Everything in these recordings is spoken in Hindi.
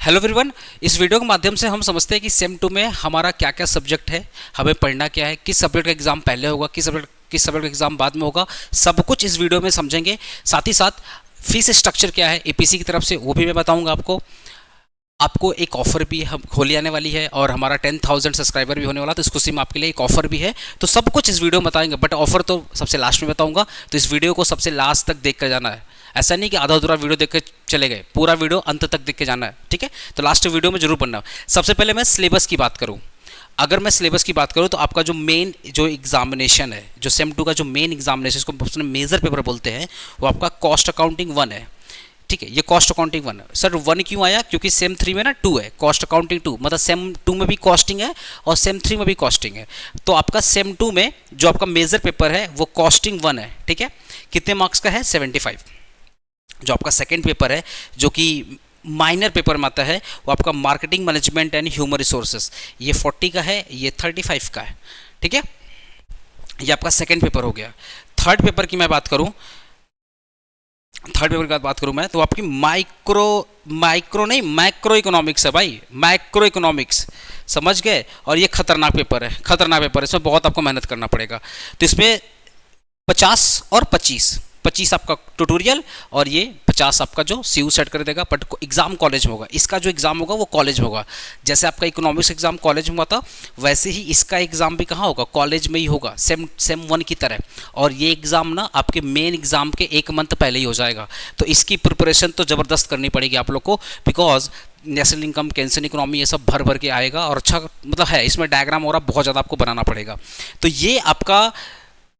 Hello everyone. इस वीडियो के माध्यम से हम समझते हैं कि सेम 2 में हमारा क्या क्या सब्जेक्ट है, हमें पढ़ना क्या है, किस सब्जेक्ट का एग्जाम पहले होगा, किस सब्जेक्ट का एग्जाम बाद में होगा, सब कुछ इस वीडियो में समझेंगे। साथ ही साथ फीस स्ट्रक्चर क्या है एपीसी की तरफ से वो भी मैं बताऊंगा आपको एक ऑफर भी हम होली आने वाली है और हमारा 10,000 सब्सक्राइबर भी होने वाला, तो इस खुशी में आपके लिए एक ऑफर भी है। तो सब कुछ इस वीडियो में बताएंगे, बट ऑफर तो सबसे लास्ट में बताऊंगा। तो इस वीडियो को सबसे लास्ट तक देख कर जाना है। ऐसा नहीं कि आधा अधूरा वीडियो देख के चले गए, पूरा वीडियो अंत तक देख के जाना है, ठीक है। तो लास्ट वीडियो में जरूर पढ़ना। सबसे पहले मैं सिलेबस की बात करूँ, अगर मैं सिलेबस की बात करूँ तो आपका जो मेन जो एग्जामिनेशन है, जो सेम 2 का जो मेन एग्जामिनेशन, इसको मेजर पेपर बोलते हैं, वो आपका कॉस्ट अकाउंटिंग 1 है, ठीक है। ये कॉस्ट अकाउंटिंग 1 है। सर 1 क्यों आया? क्योंकि सेम 3 में ना 2 है, कॉस्ट अकाउंटिंग 2, मतलब सेम 2 में भी कॉस्टिंग है और सेम 3 में भी कॉस्टिंग है। तो आपका सेम 2 में जो आपका मेजर पेपर है वो कॉस्टिंग 1 है, ठीक है। कितने मार्क्स का है? 75। जो आपका सेकेंड पेपर है जो कि माइनर पेपर में आता है, वो आपका marketing management and human resources, ये 40 का है, ये 35 का है, ठीक है। ये आपका सेकेंड पेपर हो गया। थर्ड पेपर की मैं बात करूं, मैं तो आपकी माइक्रो नहीं मैक्रो इकोनॉमिक्स है भाई, मैक्रो इकोनॉमिक्स, समझ गए। और ये खतरनाक पेपर है, इसमें बहुत आपको मेहनत करना पड़ेगा। तो इसमें 50 और 25 आपका ट्यूटोरियल और ये 50 आपका जो सीयू सेट कर देगा, बट एग्जाम कॉलेज में होगा। इसका जो एग्जाम होगा वो कॉलेज में होगा। जैसे आपका इकोनॉमिक्स एग्जाम कॉलेज में हुआ था, वैसे ही इसका एग्जाम भी कहाँ होगा? कॉलेज में ही होगा, सेम 1 की तरह। और ये एग्जाम ना आपके मेन एग्जाम के 1 मंथ पहले ही हो जाएगा। तो इसकी प्रिपरेशन तो ज़बरदस्त करनी पड़ेगी आप लोग को, बिकॉज नेशनल इनकम, केंसन इकोनॉमी, ये सब भर भर के आएगा और अच्छा मतलब है। इसमें डायग्राम और बहुत ज़्यादा आपको बनाना पड़ेगा। तो ये आपका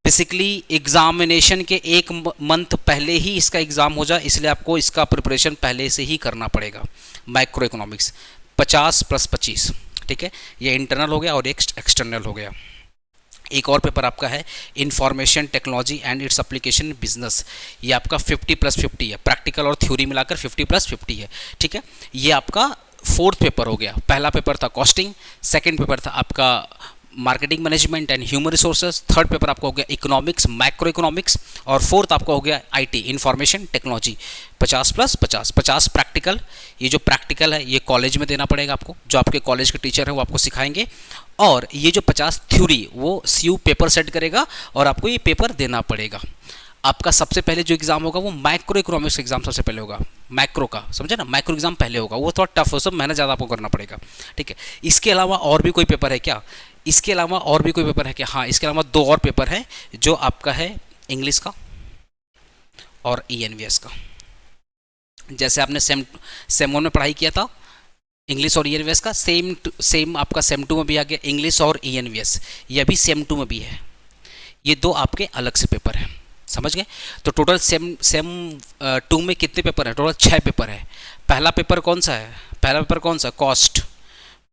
बेसिकली एग्जामिनेशन के 1 मंथ पहले ही इसका एग्ज़ाम हो जाए, इसलिए आपको इसका प्रिपरेशन पहले से ही करना पड़ेगा। माइक्रो इकोनॉमिक्स 50 + 25, ठीक है। ये इंटरनल हो गया और एक एक्सटर्नल हो गया। एक और पेपर आपका है information technology and its application in business, ये आपका 50 + 50 है, प्रैक्टिकल और थ्योरी मिलाकर 50 + 50 है, ठीक है। ये आपका फोर्थ पेपर हो गया। पहला पेपर था कॉस्टिंग, सेकेंड पेपर था आपका marketing management and human resources, third paper आपका हो गया इकोनॉमिक्स, माइक्रो इकोनॉमिक्स, और फोर्थ आपका हो गया आईटी, इंफॉर्मेशन टेक्नोलॉजी। 50 + 50, 50 प्रैक्टिकल। ये जो प्रैक्टिकल है ये कॉलेज में देना पड़ेगा आपको, जो आपके कॉलेज के टीचर हैं वो आपको सिखाएंगे। और ये जो 50 थ्योरी वो सीयू पेपर सेट करेगा और आपको ये पेपर देना पड़ेगा। आपका सबसे पहले जो एग्जाम होगा वो माइक्रो इकोनॉमिक्स एग्जाम सबसे पहले होगा, मैक्रो का, समझे ना, माइक्रो एग्जाम पहले होगा, वो थोड़ा टफ हो, सब मेहनत ज़्यादा आपको करना पड़ेगा, ठीक है। इसके अलावा और भी कोई पेपर है क्या? इसके अलावा और भी कोई पेपर है क्या? हाँ, इसके अलावा 2 और पेपर है, जो आपका है इंग्लिश का और ईएनवीएस का। जैसे आपने सेम 1 में पढ़ाई किया था इंग्लिश और ईएनवीएस का, सेम आपका सेम 2 में भी आ गया इंग्लिश और ईएनवीएस, ये भी सेम 2 में भी है। ये 2 आपके अलग से पेपर है, समझ गए। तो टोटल सेम 2 में कितने पेपर हैं? टोटल 6 पेपर है। पहला पेपर कौन सा है? कॉस्ट।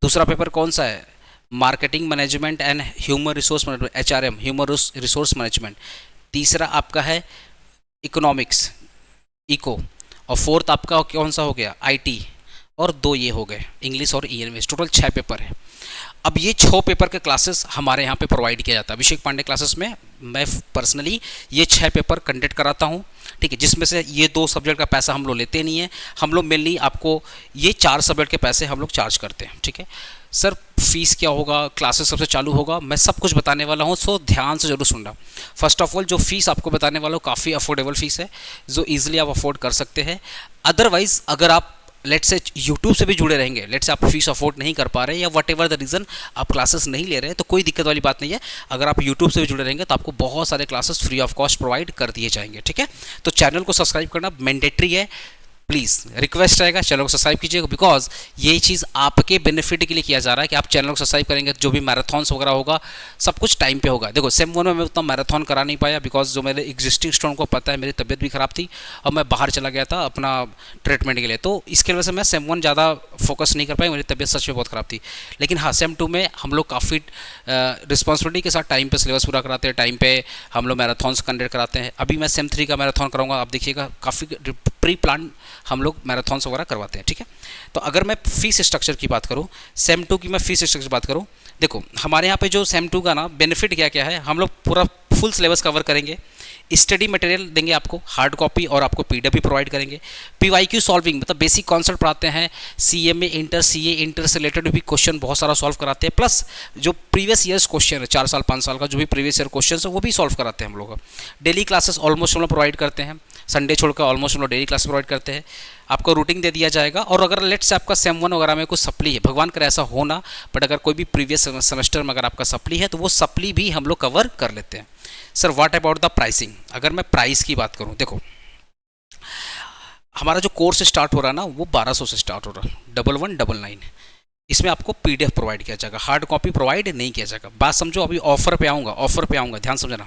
दूसरा पेपर कौन सा है? Marketing management and human resource management, HRM, human resource management. तीसरा आपका है इकोनॉमिक्स, इको। और फोर्थ आपका कौन सा हो गया? IT। और 2 ये हो गए इंग्लिश और ईएनवीएस। टोटल 6 पेपर है। अब ये 6 पेपर के क्लासेस हमारे यहाँ पे प्रोवाइड किया जाता है। अभिषेक पांडे क्लासेस में मैं पर्सनली ये 6 पेपर कंडक्ट कराता हूँ, ठीक है। जिसमें से ये 2 सब्जेक्ट का पैसा हम लोग लेते नहीं है, हम लोग मेनली आपको ये 4 सब्जेक्ट के पैसे हम लोग चार्ज करते हैं, ठीक है। सर फीस क्या होगा, क्लासेस सबसे चालू होगा, मैं सब कुछ बताने वाला हूँ, सो ध्यान से जरूर सुनना। फर्स्ट ऑफ ऑल जो फीस आपको बताने वाला हूँ काफ़ी अफोर्डेबल फीस है, जो ईजिली आप अफोर्ड कर सकते हैं। अदरवाइज़ अगर आप लेट से यूट्यूब से भी जुड़े रहेंगे, लेट से आप फीस अफोर्ड नहीं कर पा रहे या वट एवर द रीज़न आप क्लासेस नहीं ले रहे हैं, तो कोई दिक्कत वाली बात नहीं है। अगर आप यूट्यूब से भी जुड़े रहेंगे तो आपको बहुत सारे classes free of cost provide कर दिए जाएंगे, ठीक है। तो चैनल को सब्सक्राइब करना मैंडेटरी है, प्लीज़ रिक्वेस्ट रहेगा, चैनल को सब्सक्राइब कीजिएगा, बिकॉज ये चीज़ आपके बेनिफिट के लिए किया जा रहा है कि आप चैनल को सब्सक्राइब करेंगे, जो भी मैराथॉन्स वगैरह होगा सब कुछ टाइम पे होगा। देखो सेम 1 में मैं उतना मैराथन करा नहीं पाया, बिकॉज जो मेरे एग्जिस्टिंग स्टूडेंट को पता है मेरी तबीयत भी ख़राब थी और मैं बाहर चला गया था अपना ट्रीटमेंट के लिए, तो इसके वजह से मैं सेम 1 ज़्यादा फोकस नहीं कर पाई, मेरी तबीयत सच में बहुत ख़राब थी। लेकिन हाँ, सेम 2 में हम लोग काफ़ी रिस्पॉन्सिबिलिटी के साथ टाइम पे सिलेबस पूरा कराते हैं, टाइम पे हम लोग मैराथॉन्स कंडक्ट कराते हैं। अभी मैं सेम 3 का मैराथन कराऊंगा, आप देखिएगा, काफ़ी प्री प्लान हम लोग मैराथॉन्स वगैरह करवाते हैं, ठीक है। तो अगर मैं फीस स्ट्रक्चर की बात करूं, सेम 2 की मैं फीस स्ट्रक्चर की बात करूं, देखो हमारे यहाँ पे जो सेम 2 का ना बेनिफिट क्या क्या है, हम लोग पूरा फुल सिलेबस कवर करेंगे, स्टडी मटेरियल देंगे आपको, हार्ड कॉपी और आपको पीडीएफ भी प्रोवाइड करेंगे। पीवाईक्यू सॉल्विंग मतलब बेसिक कॉन्सेप्ट पढ़ाते हैं, सीएमए इंटर सीए इंटर से रिलेटेड भी क्वेश्चन बहुत सारा सॉल्व कराते हैं, प्लस जो प्रीवियस ईयर्स क्वेश्चन है 4 साल 5 साल का जो भी प्रीवियस ईयर क्वेश्चन है वो भी सॉल्व कराते हैं हम लोग। डेली क्लासेस ऑलमोस्ट हम लोग प्रोवाइड करते हैं, संडे छोड़कर ऑलमोस्ट हम लोग डेली क्लास प्रोवाइड करते हैं। आपको रूटीन दे दिया जाएगा, और अगर लेट से आपका सेम 1 वगैरह में कुछ सप्ली है, भगवान करे ऐसा होना, बट अगर कोई भी प्रीवियस सेमेस्टर में अगर आपका सप्ली है तो वो सप्ली भी हम लोग कवर कर लेते हैं। Sir what about the pricing, अगर मैं प्राइस की बात करूं, देखो हमारा जो कोर्स स्टार्ट हो रहा है ना वो 1200 से स्टार्ट हो रहा है, 1199। इसमें आपको पीडीएफ प्रोवाइड किया जाएगा, हार्ड कॉपी प्रोवाइड नहीं किया जाएगा। बात समझो, अभी ऑफर पे आऊँगा, ध्यान समझना।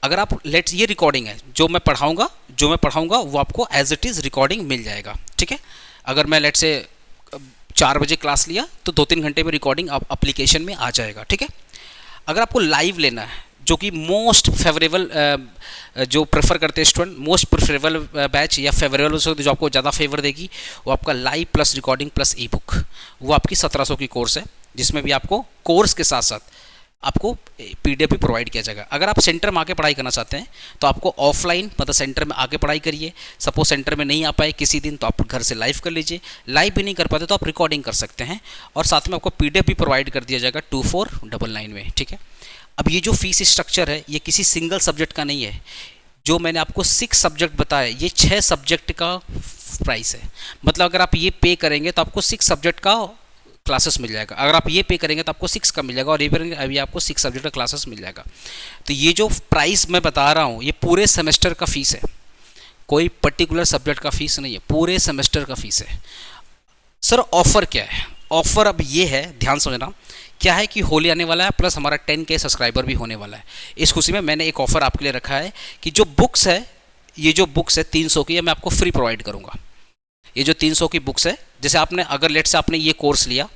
अगर आप लेट्स, ये रिकॉर्डिंग है, जो मैं पढ़ाऊँगा वो आपको एज इट इज़ रिकॉर्डिंग मिल जाएगा, ठीक है। अगर मैं लेट से 4 बजे क्लास लिया तो 2-3 घंटे में रिकॉर्डिंग आप एप्लीकेशन में आ जाएगा, ठीक है। अगर आपको लाइव लेना है, जो कि मोस्ट फेवरेबल जो प्रेफर करते हैं स्टूडेंट, मोस्ट प्रेफरेबल बैच या फेवरेबल जो आपको ज़्यादा फेवर देगी, वो आपका लाइव प्लस रिकॉर्डिंग प्लस ई बुक, वो आपकी 1700 की कोर्स है, जिसमें भी आपको कोर्स के साथ साथ आपको पीडीएफ भी प्रोवाइड किया जाएगा। अगर आप सेंटर में आके पढ़ाई करना चाहते हैं तो आपको ऑफलाइन मतलब सेंटर में आके पढ़ाई करिए। सपोज सेंटर में नहीं आ पाए किसी दिन तो आप घर से लाइव कर लीजिए, लाइव भी नहीं कर पाते तो आप रिकॉर्डिंग कर सकते हैं, और साथ में आपको पीडीएफ भी प्रोवाइड कर दिया जाएगा 2499 में, ठीक है। अब ये जो फीस स्ट्रक्चर है ये किसी सिंगल सब्जेक्ट का नहीं है, जो मैंने आपको 6 सब्जेक्ट बताया, ये 6 सब्जेक्ट का प्राइस है। मतलब अगर आप ये पे करेंगे तो आपको 6 सब्जेक्ट का क्लासेस मिल जाएगा, अगर आप ये पे करेंगे तो आपको 6 का मिल जाएगा, और ये करेंगे अभी आपको 6 सब्जेक्ट का क्लासेस मिल जाएगा। तो ये जो प्राइस मैं बता रहा हूँ ये पूरे सेमेस्टर का फीस है, कोई पर्टिकुलर सब्जेक्ट का फीस नहीं है, पूरे सेमेस्टर का फीस है। सर ऑफर क्या है? ऑफर अब ये है, ध्यान समझना, क्या है कि होली आने वाला है, प्लस हमारा 10K सब्सक्राइबर भी होने वाला है। इस खुशी में मैंने एक ऑफर आपके लिए रखा है कि जो बुक्स है, ये जो बुक्स है 300 की, ये मैं आपको फ्री प्रोवाइड करूँगा। ये जो 300 की बुक्स है, जैसे आपने अगर लेट से आपने ये कोर्स लिया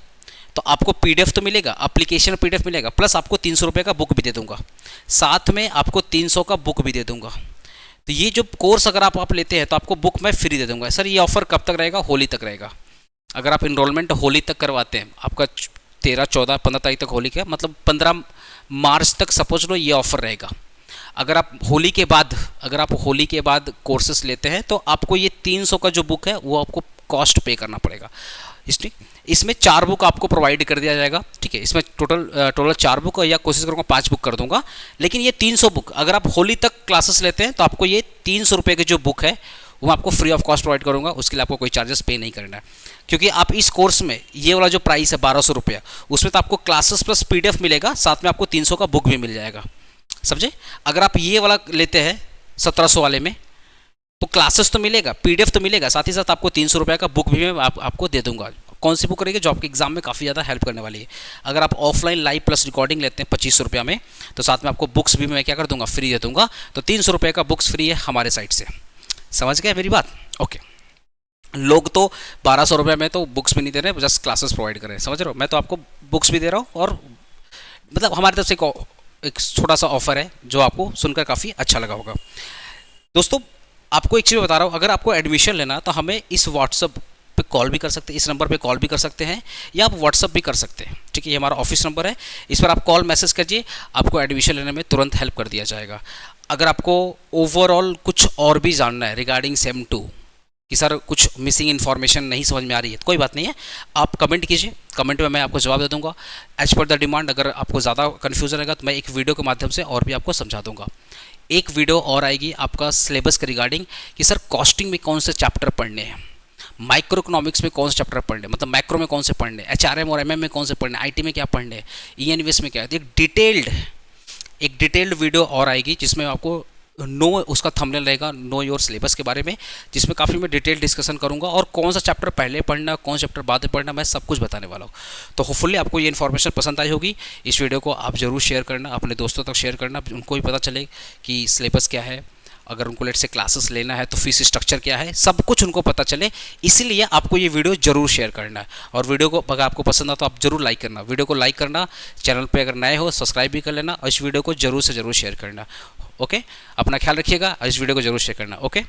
तो आपको पीडीएफ तो मिलेगा, एप्लीकेशन पीडीएफ मिलेगा, प्लस आपको 300 रुपये का बुक भी दे दूंगा, साथ में आपको 300 का बुक भी दे दूंगा। तो ये जो कोर्स अगर आप लेते हैं तो आपको बुक मैं फ्री दे दूंगा। सर ये ऑफर कब तक रहेगा? होली तक रहेगा। अगर आप इनरोलमेंट होली तक करवाते हैं, आपका 13, 14, 15 तारीख तक होली का मतलब 15 मार्च तक सपोज लो ये ऑफर रहेगा। अगर आप होली के बाद कोर्सेस लेते हैं तो आपको ये 300 का जो बुक है वो आपको कॉस्ट पे करना पड़ेगा। इसमें 4 बुक आपको प्रोवाइड कर दिया जाएगा, ठीक है। इसमें टोटल 4 बुक, या कोशिश करूँगा 5 बुक कर दूंगा, लेकिन ये 300 बुक अगर आप होली तक क्लासेस लेते हैं तो आपको ये 300 रुपये की जो बुक है वो आपको फ्री ऑफ कॉस्ट प्रोवाइड करूँगा। उसके लिए आपको कोई चार्जेस पे नहीं करना है, क्योंकि आप इस कोर्स में ये वाला जो प्राइस है 1200 रुपया, उसमें तो आपको क्लासेस प्लस पीडीएफ मिलेगा, साथ में आपको 300 का बुक भी मिल जाएगा, समझे। अगर आप ये वाला लेते हैं 1700 वाले में तो क्लासेस तो मिलेगा, पीडीएफ तो मिलेगा, साथ ही साथ आपको 300 रुपये का बुक भी मैं आपको दे दूंगा। कौन सी बुक रहेगी? जो आपके एग्जाम में काफ़ी ज़्यादा हेल्प करने वाली है। अगर आप ऑफलाइन लाइव प्लस रिकॉर्डिंग लेते हैं 2500 रुपया में, तो साथ में आपको बुक्स भी मैं क्या कर दूंगा? फ्री दे दूंगा। तो 300 रुपये का बुक्स फ्री है हमारे साइड से। समझ गए मेरी बात? ओके। लोग तो 1200 रुपये में तो बुक्स भी नहीं दे रहे, जस्ट क्लासेस प्रोवाइड कर रहे हैं, समझ रहे हो। मैं तो आपको बुक्स भी दे रहा हूँ, और मतलब हमारी तरफ से एक छोटा सा ऑफर है जो आपको सुनकर काफ़ी अच्छा लगा होगा। दोस्तों आपको एक चीज़ बता रहा हूँ, अगर आपको एडमिशन लेना तो हमें इस व्हाट्सअप पे कॉल भी कर सकते हैं, इस नंबर पे कॉल भी कर सकते हैं, या आप व्हाट्सअप भी कर सकते हैं, ठीक है। ये हमारा ऑफिस नंबर है, इस पर आप कॉल मैसेज कीजिए, आपको एडमिशन लेने में तुरंत हेल्प कर दिया जाएगा। अगर आपको ओवरऑल कुछ और भी जानना है रिगार्डिंग सेम 2 कि सर कुछ मिसिंग इन्फॉर्मेशन नहीं समझ में आ रही है, तो कोई बात नहीं है, आप कमेंट कीजिए, कमेंट में मैं आपको जवाब दे दूंगा एज पर द डिमांड। अगर आपको ज़्यादा कन्फ्यूजन रहेगा तो मैं एक वीडियो के माध्यम से और भी आपको समझा दूंगा। एक वीडियो और आएगी आपका सिलेबस के रिगार्डिंग कि सर कॉस्टिंग में कौन से चैप्टर पढ़ने हैं, माइक्रो इकोनॉमिक्स में कौन से चैप्टर पढ़ने, मतलब मैक्रो में कौन से पढ़ने, HRM और MM में कौन से पढ़ने, IT में क्या पढ़ने, ENVS में क्या है। एक डिटेल्ड वीडियो और आएगी जिसमें आपको उसका थंबनेल रहेगा नो योर सिलेबस के बारे में, जिसमें काफ़ी मैं डिटेल डिस्कशन करूंगा, और कौन सा चैप्टर पहले पढ़ना, कौन सा चैप्टर बाद में पढ़ना, मैं सब कुछ बताने वाला हूँ। तो होपफुली आपको ये इन्फॉर्मेशन पसंद आई होगी। इस वीडियो को आप ज़रूर शेयर करना, अपने दोस्तों तक शेयर करना, उनको भी पता चले कि सिलेबस क्या है, अगर उनको लेट से क्लासेस लेना है तो फीस स्ट्रक्चर क्या है, सब कुछ उनको पता चले। इसीलिए आपको ये वीडियो जरूर शेयर करना है, और वीडियो को अगर आपको पसंद आ तो आप जरूर लाइक करना, वीडियो को लाइक करना, चैनल पे अगर नए हो सब्सक्राइब भी कर लेना, और इस वीडियो को जरूर से जरूर शेयर करना। ओके, अपना ख्याल रखिएगा और इस वीडियो को जरूर शेयर करना। ओके।